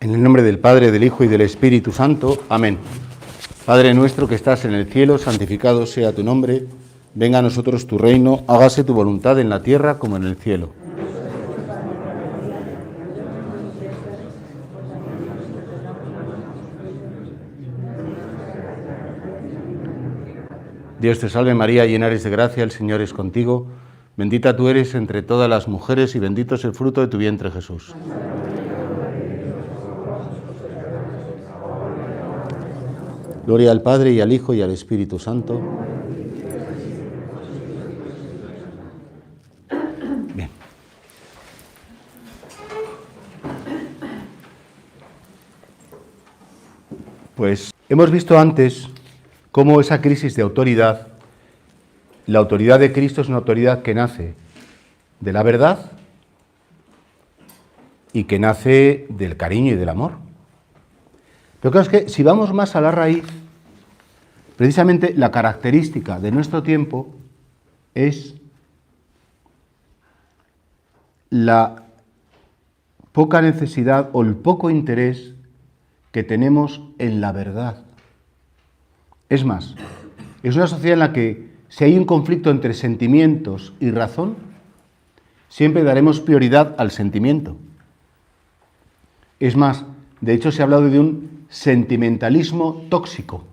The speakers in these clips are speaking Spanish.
En el nombre del Padre, del Hijo y del Espíritu Santo. Amén. Padre nuestro que estás en el cielo, santificado sea tu nombre. Venga a nosotros tu reino, hágase tu voluntad en la tierra como en el cielo. Dios te salve María, llena eres de gracia, el Señor es contigo. Bendita tú eres entre todas las mujeres y bendito es el fruto de tu vientre, Jesús. Gloria al Padre, y al Hijo, y al Espíritu Santo. Bien. Pues hemos visto antes cómo esa crisis de autoridad, la autoridad de Cristo es una autoridad que nace de la verdad y que nace del cariño y del amor. Pero claro, es que si vamos más a la raíz, precisamente la característica de nuestro tiempo es la poca necesidad o el poco interés que tenemos en la verdad. Es más, es una sociedad en la que si hay un conflicto entre sentimientos y razón, siempre daremos prioridad al sentimiento. Es más, de hecho se ha hablado de un sentimentalismo tóxico.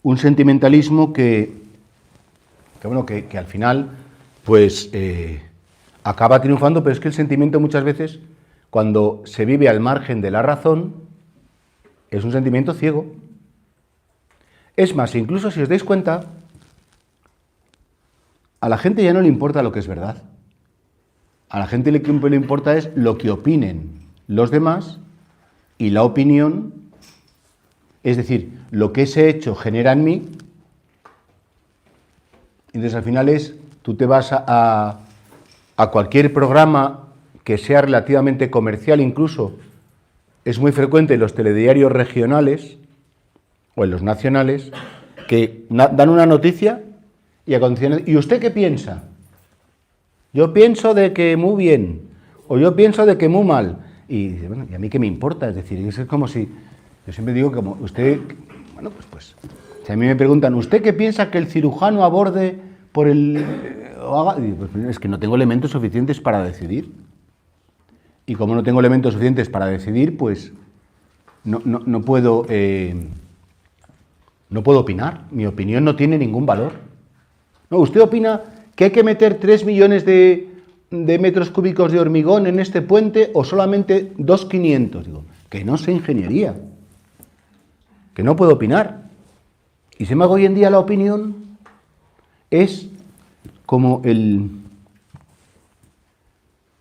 Un sentimentalismo que al final pues acaba triunfando, pero es que el sentimiento muchas veces, cuando se vive al margen de la razón, es un sentimiento ciego. Es más, incluso si os dais cuenta, a la gente ya no le importa lo que es verdad. A la gente lo que le importa es lo que opinen los demás y la opinión, es decir, lo que ese hecho genera en mí. Entonces al final tú te vas a cualquier programa que sea relativamente comercial, incluso es muy frecuente en los telediarios regionales o en los nacionales, que dan una noticia y a continuación, ¿y usted qué piensa? Yo pienso de que muy bien, o yo pienso de que muy mal. Y dice, bueno, ¿y a mí qué me importa? Es decir, es como si, yo siempre digo, como usted, bueno, pues, si a mí me preguntan, ¿usted qué piensa que el cirujano aborde por el, o haga? Y pues, es que no tengo elementos suficientes para decidir. Y como no tengo elementos suficientes para decidir, pues no puedo opinar. Mi opinión no tiene ningún valor. No, ¿usted opina que hay que meter 3 millones de metros cúbicos de hormigón en este puente o solamente 2.500? Digo, que no sé ingeniería, que no puedo opinar. Y sin embargo, hoy en día la opinión es como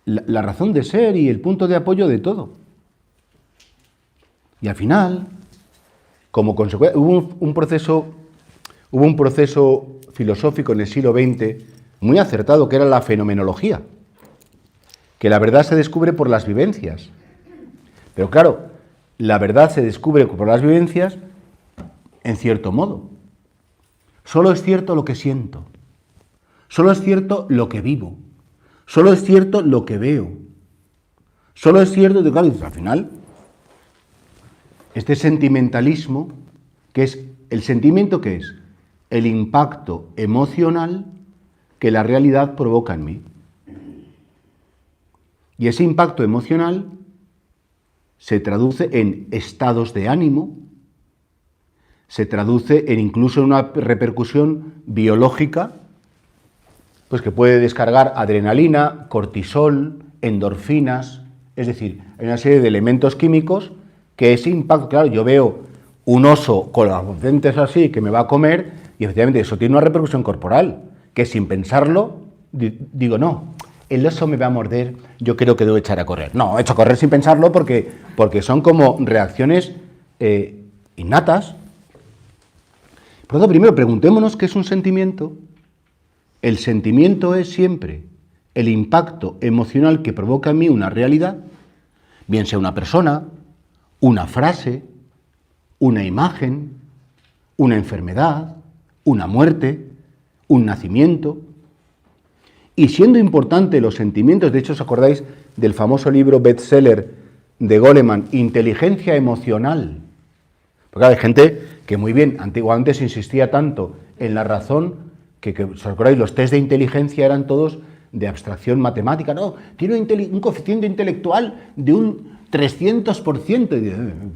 la razón de ser y el punto de apoyo de todo. Y al final, como consecuencia, hubo un proceso filosófico en el siglo XX muy acertado, que era la fenomenología, que la verdad se descubre por las vivencias. Pero claro, la verdad se descubre por las vivencias en cierto modo. Solo es cierto lo que siento, solo es cierto lo que vivo, solo es cierto lo que veo, solo es cierto, claro, al final, este sentimentalismo, que es el sentimiento, que es el impacto emocional que la realidad provoca en mí. Y ese impacto emocional se traduce en estados de ánimo, se traduce en incluso una repercusión biológica, pues que puede descargar adrenalina, cortisol, endorfinas, es decir, hay una serie de elementos químicos que ese impacto, claro, yo veo un oso con los dientes así que me va a comer y efectivamente eso tiene una repercusión corporal, que sin pensarlo, digo, no, el oso me va a morder, yo creo que debo echar a correr. No, echo a correr sin pensarlo porque son como reacciones innatas. Por lo tanto, primero preguntémonos qué es un sentimiento. El sentimiento es siempre el impacto emocional que provoca en mí una realidad, bien sea una persona, una frase, una imagen, una enfermedad, una muerte, un nacimiento. Y siendo importante los sentimientos, de hecho os acordáis del famoso libro bestseller de Goleman, inteligencia emocional. Porque hay gente que muy bien, antiguamente se insistía tanto en la razón, ¿os acordáis? Los test de inteligencia eran todos de abstracción matemática. No, tiene un coeficiente intelectual de un 300%.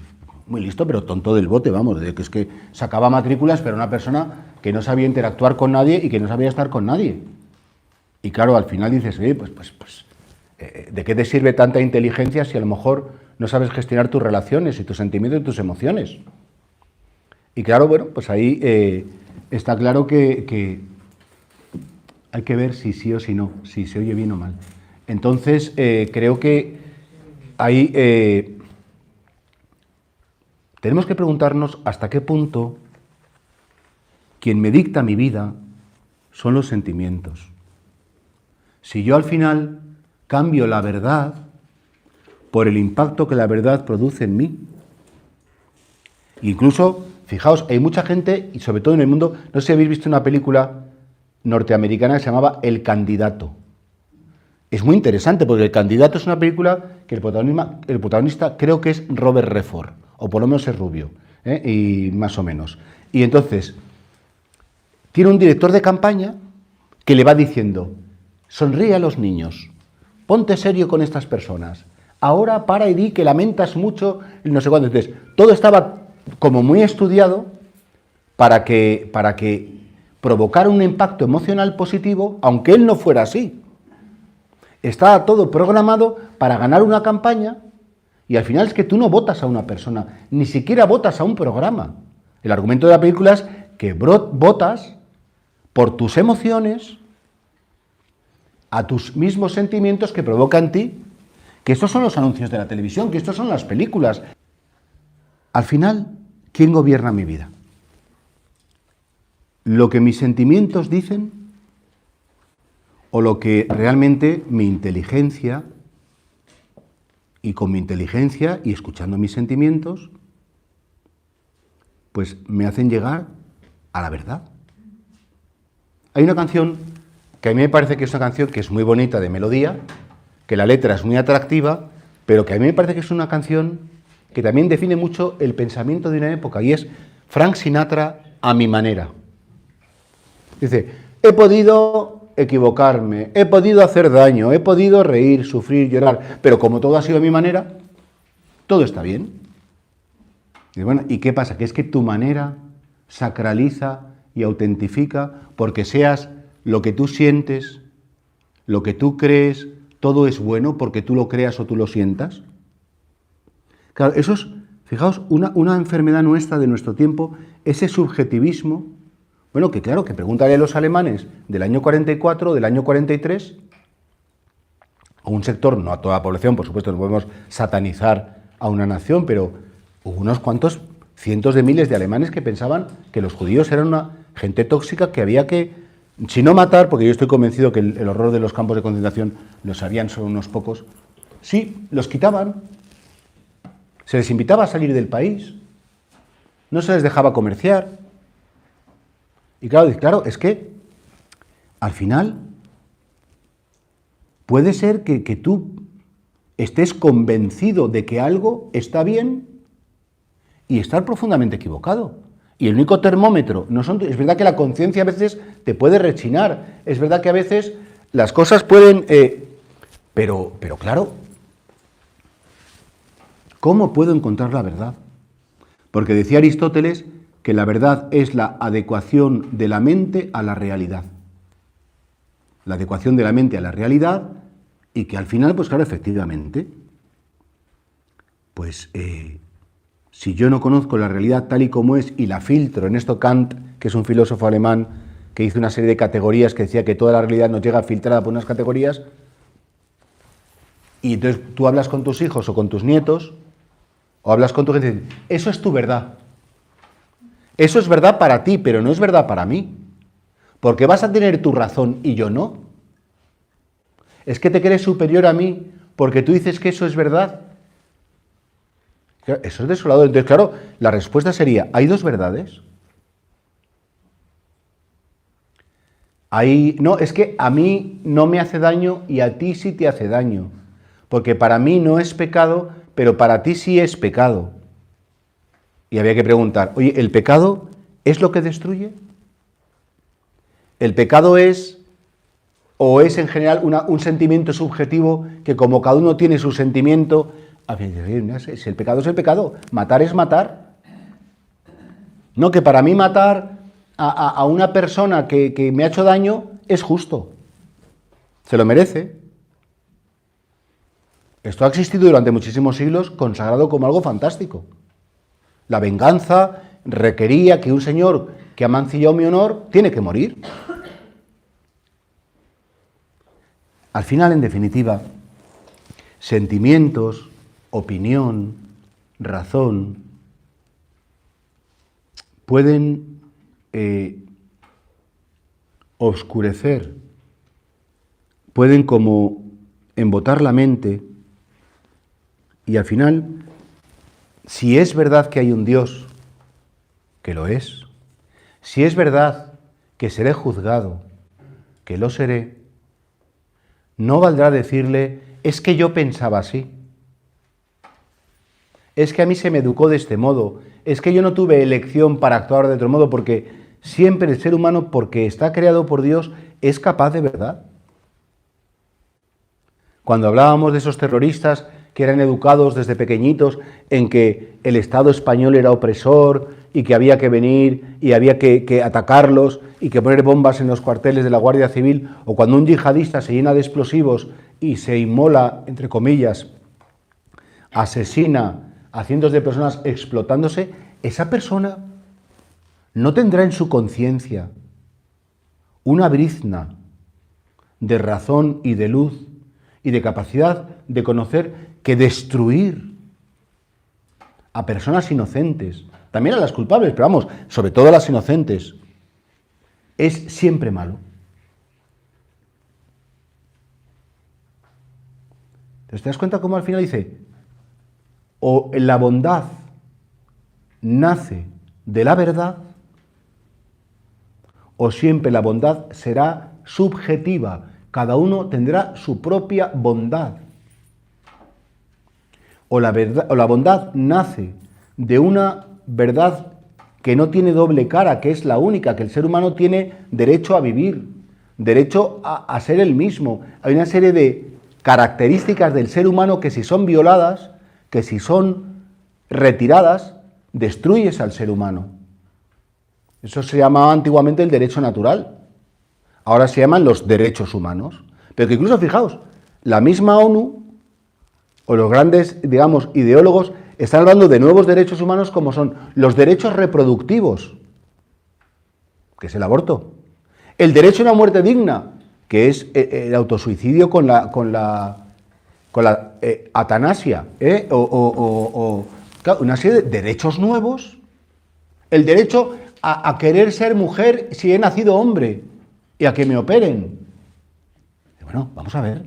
Muy listo, pero tonto del bote, vamos, de que es que sacaba matrículas, pero una persona que no sabía interactuar con nadie y que no sabía estar con nadie. Y claro, al final dices, oye, ¿de qué te sirve tanta inteligencia si a lo mejor no sabes gestionar tus relaciones y tus sentimientos y tus emociones? Y claro, bueno, pues ahí está claro que hay que ver si sí o si no, si se oye bien o mal. Entonces, creo que ahí tenemos que preguntarnos hasta qué punto quien me dicta mi vida son los sentimientos. Si yo al final cambio la verdad por el impacto que la verdad produce en mí. Incluso, fijaos, hay mucha gente, y sobre todo en el mundo, no sé si habéis visto una película norteamericana que se llamaba El Candidato. Es muy interesante porque El Candidato es una película que el protagonista creo que es Robert Redford, o por lo menos es rubio, y más o menos. Y entonces, tiene un director de campaña que le va diciendo, sonríe a los niños, ponte serio con estas personas, ahora para y di que lamentas mucho, y no sé cuándo. Entonces, todo estaba como muy estudiado para que provocara un impacto emocional positivo, aunque él no fuera así. Estaba todo programado para ganar una campaña y al final es que tú no votas a una persona, ni siquiera votas a un programa. El argumento de la película es que votas por tus emociones a tus mismos sentimientos que provoca en ti, que estos son los anuncios de la televisión, que estos son las películas. Al final, ¿quién gobierna mi vida? ¿Lo que mis sentimientos dicen o lo que realmente mi inteligencia, y con mi inteligencia y escuchando mis sentimientos, pues me hacen llegar a la verdad? Hay una canción que a mí me parece que es una canción que es muy bonita de melodía, que la letra es muy atractiva, pero que a mí me parece que es una canción que también define mucho el pensamiento de una época, y es Frank Sinatra a mi manera. Dice, he podido equivocarme, he podido hacer daño, he podido reír, sufrir, llorar, pero como todo ha sido a mi manera, todo está bien. Y bueno, ¿y qué pasa? Que es que tu manera sacraliza y autentifica porque seas lo que tú sientes, lo que tú crees, todo es bueno porque tú lo creas o tú lo sientas. Claro, eso es, fijaos, una enfermedad nuestra de nuestro tiempo, ese subjetivismo. Bueno, que claro, que pregúntale a los alemanes del año 44, del año 43, a un sector, no a toda la población, por supuesto, no podemos satanizar a una nación, pero hubo unos cuantos cientos de miles de alemanes que pensaban que los judíos eran una gente tóxica que había que, si no matar, porque yo estoy convencido que el horror de los campos de concentración lo sabían solo unos pocos, sí, los quitaban, se les invitaba a salir del país, no se les dejaba comerciar. Y claro, es que al final puede ser que tú estés convencido de que algo está bien y estar profundamente equivocado. Y el único termómetro, es verdad que la conciencia a veces te puede rechinar, es verdad que a veces las cosas pueden, pero claro, ¿cómo puedo encontrar la verdad? Porque decía Aristóteles que la verdad es la adecuación de la mente a la realidad. La adecuación de la mente a la realidad y que al final, pues claro, efectivamente, pues si yo no conozco la realidad tal y como es y la filtro, en esto Kant, que es un filósofo alemán que hizo una serie de categorías que decía que toda la realidad nos llega filtrada por unas categorías, y entonces tú hablas con tus hijos o con tus nietos, o hablas con tu gente y dices, eso es tu verdad. Eso es verdad para ti, pero no es verdad para mí. Porque vas a tener tu razón y yo no. Es que te crees superior a mí porque tú dices que eso es verdad. Eso es desolador. Entonces, claro, la respuesta sería, ¿hay dos verdades? No, es que a mí no me hace daño y a ti sí te hace daño. Porque para mí no es pecado, pero para ti sí es pecado. Y había que preguntar, oye, ¿el pecado es lo que destruye? ¿El pecado es, o es en general un sentimiento subjetivo que como cada uno tiene su sentimiento, si el pecado es el pecado, matar es matar? No, que para mí matar a una persona que me ha hecho daño es justo, se lo merece. Esto ha existido durante muchísimos siglos, consagrado como algo fantástico. La venganza requería que un señor que ha mancillado mi honor tiene que morir. Al final, en definitiva, sentimientos, opinión, razón, pueden oscurecer, pueden como embotar la mente y al final, si es verdad que hay un Dios, que lo es, si es verdad que seré juzgado, que lo seré, no valdrá decirle, es que yo pensaba así, es que a mí se me educó de este modo, es que yo no tuve elección para actuar de otro modo, porque siempre el ser humano, porque está creado por Dios, es capaz de verdad. Cuando hablábamos de esos terroristas que eran educados desde pequeñitos en que el Estado español era opresor y que había que venir y había que atacarlos y que poner bombas en los cuarteles de la Guardia Civil, o cuando un yihadista se llena de explosivos y se inmola, entre comillas, asesina a cientos de personas explotándose, esa persona no tendrá en su conciencia una brizna de razón y de luz y de capacidad de conocer que destruir a personas inocentes, también a las culpables, pero vamos, sobre todo a las inocentes, es siempre malo. Entonces, ¿te das cuenta cómo al final dice, o la bondad nace de la verdad, o siempre la bondad será subjetiva? Cada uno tendrá su propia bondad. O la bondad nace de una verdad que no tiene doble cara, que es la única, que el ser humano tiene derecho a vivir, derecho a ser el mismo. Hay una serie de características del ser humano que si son violadas, que si son retiradas, destruyes al ser humano. Eso se llamaba antiguamente el derecho natural. Ahora se llaman los derechos humanos. Pero que incluso, fijaos, la misma ONU o los grandes, digamos, ideólogos están hablando de nuevos derechos humanos como son los derechos reproductivos, que es el aborto, el derecho a una muerte digna, que es el autosuicidio con la atanasia, claro, una serie de derechos nuevos, el derecho a querer ser mujer si he nacido hombre y a que me operen. Bueno, vamos a ver.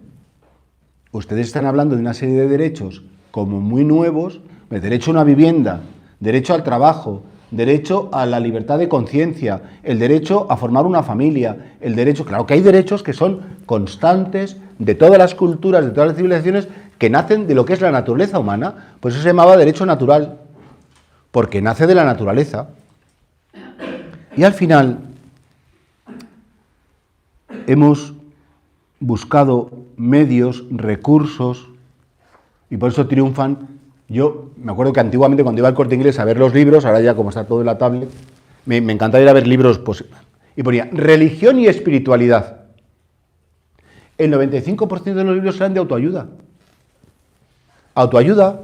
Ustedes están hablando de una serie de derechos como muy nuevos, el derecho a una vivienda, derecho al trabajo, derecho a la libertad de conciencia, el derecho a formar una familia, el derecho... Claro que hay derechos que son constantes de todas las culturas, de todas las civilizaciones, que nacen de lo que es la naturaleza humana. Por eso se llamaba derecho natural, porque nace de la naturaleza. Y al final hemos buscado medios, recursos, y por eso triunfan. Yo me acuerdo que antiguamente cuando iba al Corte Inglés a ver los libros, ahora ya como está todo en la tablet, me encantaba ir a ver libros, pues, y ponía religión y espiritualidad. El 95% de los libros eran de autoayuda. Autoayuda,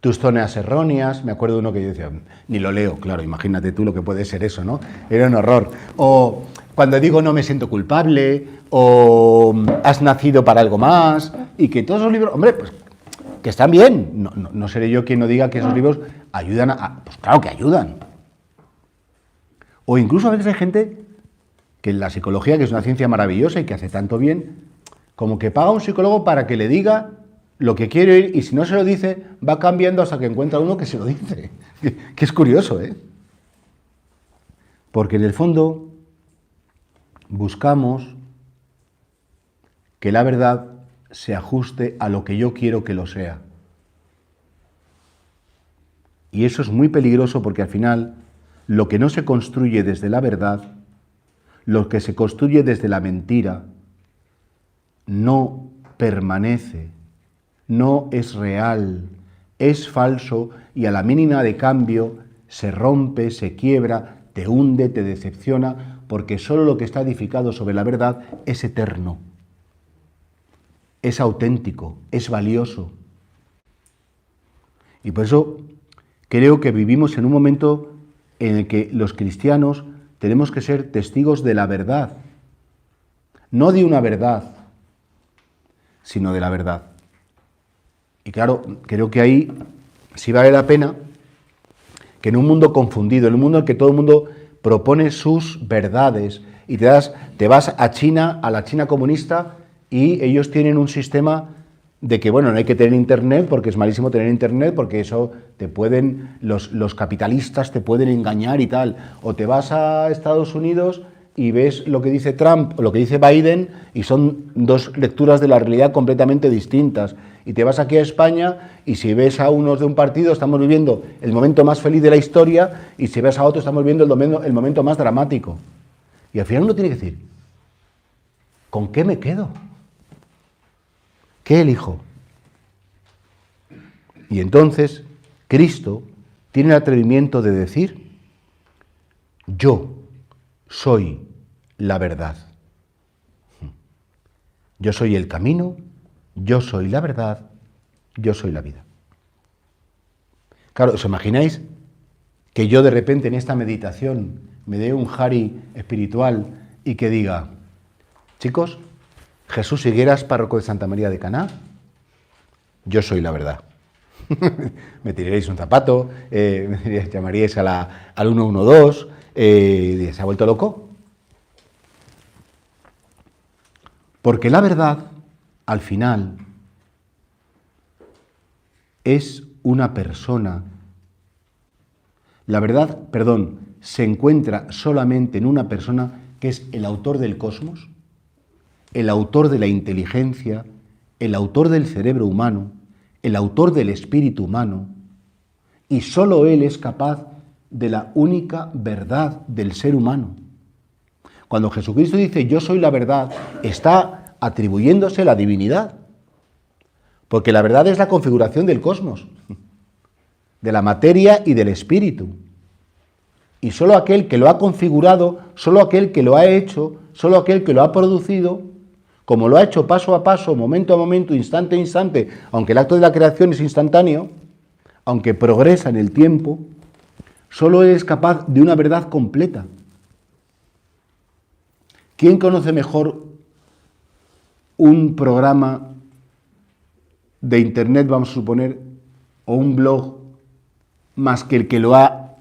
tus zonas erróneas, me acuerdo de uno que yo decía, ni lo leo, claro, imagínate tú lo que puede ser eso, ¿no? Era un horror. O cuando digo no me siento culpable, o has nacido para algo más, y que todos esos libros, hombre, pues que están bien, no seré yo quien no diga que esos libros ayudan pues claro que ayudan. O incluso a veces hay gente que en la psicología, que es una ciencia maravillosa y que hace tanto bien, como que paga a un psicólogo para que le diga lo que quiere oír, y si no se lo dice, va cambiando hasta que encuentra uno que se lo dice. Que es curioso, ¿eh? Porque en el fondo buscamos que la verdad se ajuste a lo que yo quiero que lo sea. Y eso es muy peligroso porque al final lo que no se construye desde la verdad, lo que se construye desde la mentira, no permanece, no es real, es falso y a la mínima de cambio se rompe, se quiebra, te hunde, te decepciona, porque solo lo que está edificado sobre la verdad es eterno, es auténtico, es valioso. Y por eso creo que vivimos en un momento en el que los cristianos tenemos que ser testigos de la verdad, no de una verdad, sino de la verdad. Y claro, creo que ahí sí vale la pena que en un mundo confundido, en un mundo en el que todo el mundo propone sus verdades y te vas a China, a la China comunista, y ellos tienen un sistema de que, bueno, no hay que tener internet porque es malísimo tener internet porque eso te pueden, los capitalistas te pueden engañar y tal. O te vas a Estados Unidos y ves lo que dice Trump o lo que dice Biden y son dos lecturas de la realidad completamente distintas. Y te vas aquí a España y si ves a unos de un partido estamos viviendo el momento más feliz de la historia y si ves a otros estamos viviendo el momento más dramático. Y al final uno tiene que decir, ¿con qué me quedo? ¿Qué elijo? Y entonces Cristo tiene el atrevimiento de decir, yo soy la verdad. Yo soy el camino, yo soy la verdad, yo soy la vida. Claro, ¿os imagináis que yo de repente en esta meditación me dé un jari espiritual y que diga, chicos, Jesús Higueras, párroco de Santa María de Caná, yo soy la verdad. Me tiraréis un zapato, me llamaríais al 112, ¿se ha vuelto loco? Porque la verdad, al final, es una persona. La verdad, se encuentra solamente en una persona que es el autor del cosmos, el autor de la inteligencia, el autor del cerebro humano, el autor del espíritu humano, y solo Él es capaz de la única verdad del ser humano. Cuando Jesucristo dice yo soy la verdad, está atribuyéndose la divinidad, porque la verdad es la configuración del cosmos, de la materia y del espíritu. Y solo aquel que lo ha configurado, solo aquel que lo ha hecho, solo aquel que lo ha producido, como lo ha hecho paso a paso, momento a momento, instante a instante, aunque el acto de la creación es instantáneo, aunque progresa en el tiempo, solo Él es capaz de una verdad completa. ¿Quién conoce mejor un programa de internet, vamos a suponer, o un blog, más que el que lo ha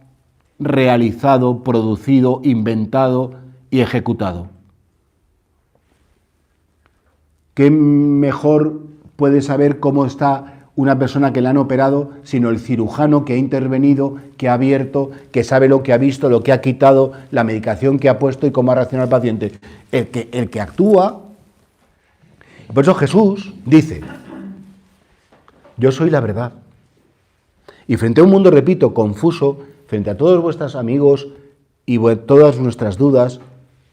realizado, producido, inventado y ejecutado? ¿Qué mejor puede saber cómo está una persona que le han operado, sino el cirujano que ha intervenido, que ha abierto, que sabe lo que ha visto, lo que ha quitado, la medicación que ha puesto y cómo ha reaccionado el paciente? El que actúa. Por eso Jesús dice, yo soy la verdad. Y frente a un mundo, repito, confuso, frente a todos vuestros amigos y todas nuestras dudas,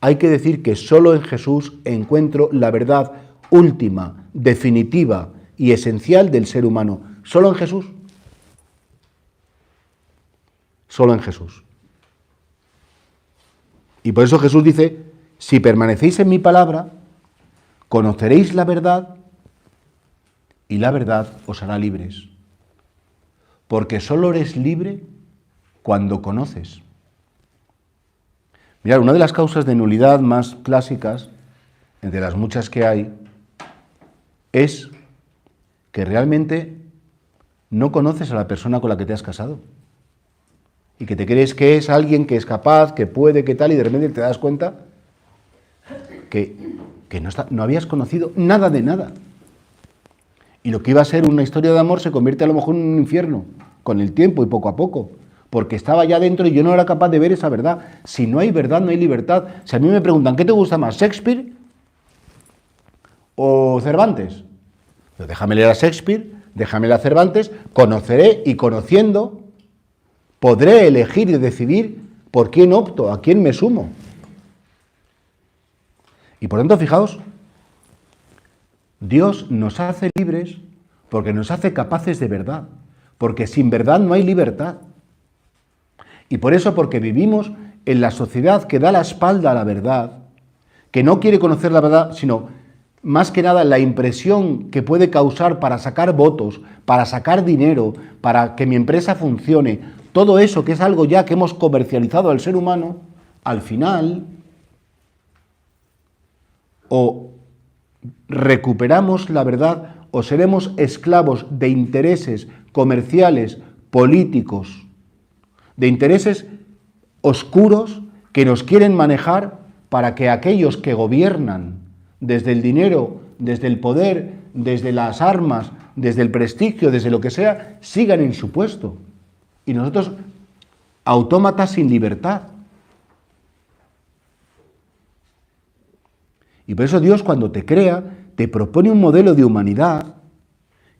hay que decir que solo en Jesús encuentro la verdad última, definitiva y esencial del ser humano. ¿Solo en Jesús? Solo en Jesús. Y por eso Jesús dice, si permanecéis en mi palabra, conoceréis la verdad y la verdad os hará libres. Porque solo eres libre cuando conoces. Mirad, una de las causas de nulidad más clásicas, entre las muchas que hay, es que realmente no conoces a la persona con la que te has casado y que te crees que es alguien que es capaz, que puede, que tal, y de repente te das cuenta que no habías conocido nada de nada. Y lo que iba a ser una historia de amor se convierte a lo mejor en un infierno con el tiempo y poco a poco, porque estaba ya dentro y yo no era capaz de ver esa verdad. Si no hay verdad, no hay libertad. Si a mí me preguntan, ¿qué te gusta más, Shakespeare o Cervantes? Pero déjame leer a Shakespeare, déjame leer a Cervantes, conoceré y conociendo podré elegir y decidir por quién opto, a quién me sumo. Y por tanto, fijaos, Dios nos hace libres porque nos hace capaces de verdad, porque sin verdad no hay libertad. Y por eso, porque vivimos en la sociedad que da la espalda a la verdad, que no quiere conocer la verdad, sino más que nada la impresión que puede causar para sacar votos, para sacar dinero, para que mi empresa funcione, todo eso que es algo ya que hemos comercializado al ser humano, al final o recuperamos la verdad o seremos esclavos de intereses comerciales, políticos, de intereses oscuros que nos quieren manejar para que aquellos que gobiernan desde el dinero, desde el poder, desde las armas, desde el prestigio, desde lo que sea, sigan en su puesto. Y nosotros, autómatas sin libertad. Y por eso Dios, cuando te crea, te propone un modelo de humanidad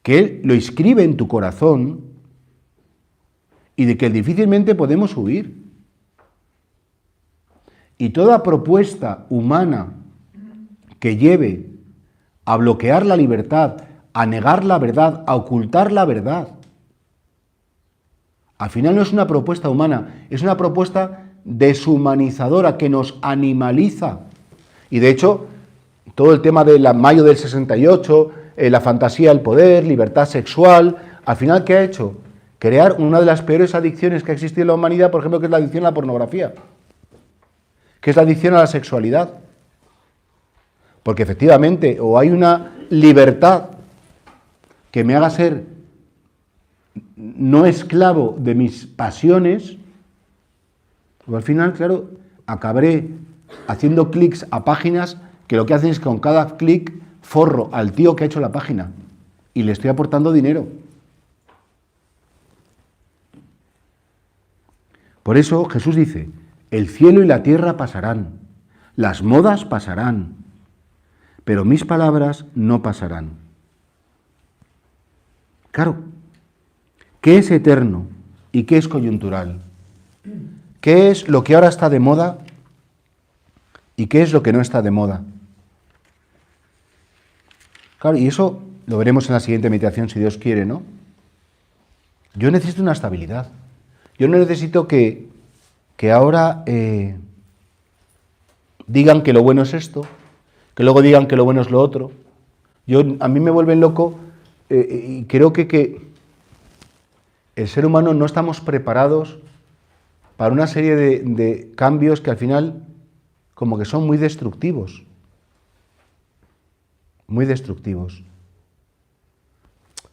que Él lo inscribe en tu corazón y de que difícilmente podemos huir. Y toda propuesta humana que lleve a bloquear la libertad, a negar la verdad, a ocultar la verdad, al final no es una propuesta humana, es una propuesta deshumanizadora que nos animaliza. Y de hecho, todo el tema de mayo del 68, la fantasía del poder, libertad sexual, al final, ¿qué ha hecho? Crear una de las peores adicciones que ha existido en la humanidad, por ejemplo, que es la adicción a la pornografía, que es la adicción a la sexualidad. Porque efectivamente, o hay una libertad que me haga ser no esclavo de mis pasiones, o al final, claro, acabaré haciendo clics a páginas que lo que hacen es que con cada clic forro al tío que ha hecho la página y le estoy aportando dinero. Por eso Jesús dice, el cielo y la tierra pasarán, las modas pasarán, pero mis palabras no pasarán. Claro, ¿qué es eterno y qué es coyuntural? ¿Qué es lo que ahora está de moda y qué es lo que no está de moda? Claro, y eso lo veremos en la siguiente meditación, si Dios quiere, ¿no? Yo necesito una estabilidad. Yo no necesito que ahora digan que lo bueno es esto, que luego digan que lo bueno es lo otro. A mí me vuelven loco y creo que el ser humano no estamos preparados para una serie de cambios que al final como que son muy destructivos. Muy destructivos.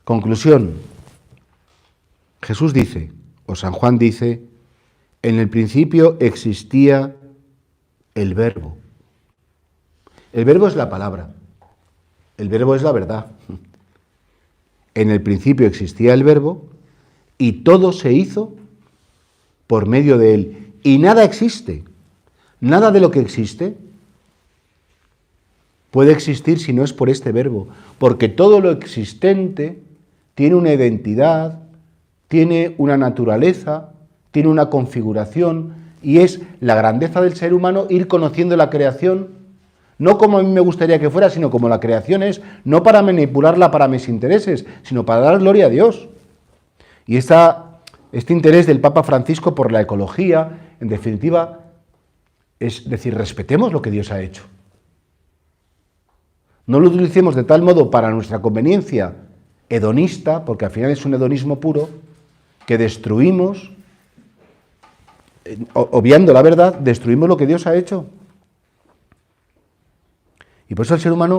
Conclusión. Jesús dice, o San Juan dice, en el principio existía el verbo. El verbo es la palabra. El verbo es la verdad. En el principio existía el verbo y todo se hizo por medio de él. Y nada existe. Nada de lo que existe puede existir si no es por este verbo, porque todo lo existente tiene una identidad, tiene una naturaleza, tiene una configuración, y es la grandeza del ser humano ir conociendo la creación, no como a mí me gustaría que fuera, sino como la creación es, no para manipularla para mis intereses, sino para dar gloria a Dios. Y este interés del Papa Francisco por la ecología, en definitiva, es decir, respetemos lo que Dios ha hecho. No lo utilicemos de tal modo para nuestra conveniencia hedonista, porque al final es un hedonismo puro, que destruimos, obviando la verdad, destruimos lo que Dios ha hecho. Y por eso el ser humano